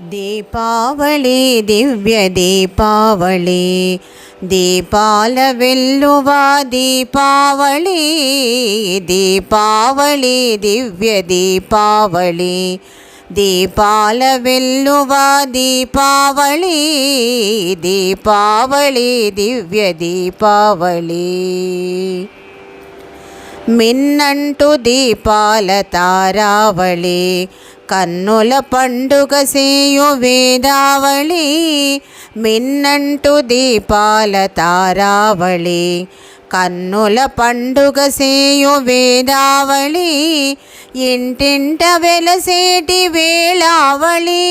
దీపావళి దివ్య దీపావళి దీపాల వెల్లువ దీపావళి దీపావళి దివ్య దీపావళి దీపాల వెల్లువ దీపావళి దీపావళి దివ్య దీపావళి మిన్నంటు దీపాల తారావళి కన్నుల పండుగ సేయు వేదావళి మిన్నంటు దీపాల తారావళి కన్నుల పండుగ సేయు వేదావళి ఇంటింట వెలసేటి వేళావళి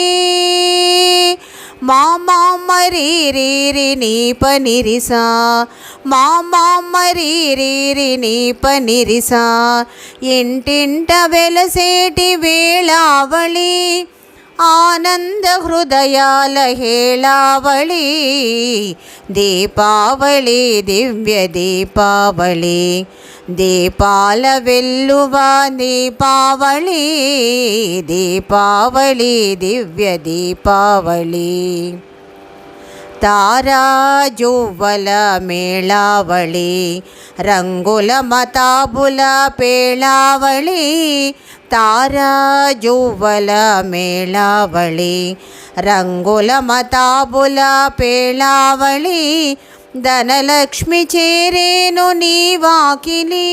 మామరి నీప నిరిసా మామరి నీప నిరిసా ఇంటింట వెలసేటి వేళావళి ఆనంద హృదయాల హేళావళి దీపావళి దివ్య దీపావళి దీపాల వెల్లువ దీపావళి దీపావళి దివ్య దీపావళి తారాజువ్వల మేళావళి రంగుల మతాబుల పేళావళి తారాజువ్వల మేళావళి రంగుల మతాబుల పేళావళి ధనలక్ష్మి చేరేను నీ వాకిలి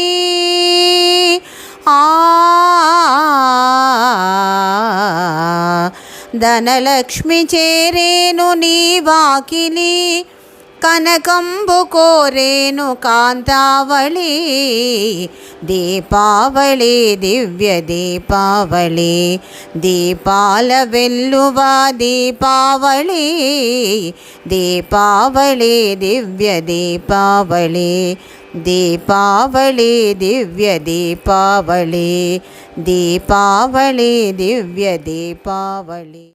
ధనలక్ష్మి చేరేను నీ వాకిలి కనకంబు కోరేను కాంతావళి దీపావళి దివ్య దీపావళి దీపాల వెల్లువ దీపావళి దీపావళి దివ్య దీపావళి దీపావళి దివ్య దీపావళి దీపావళి దివ్య దీపావళి.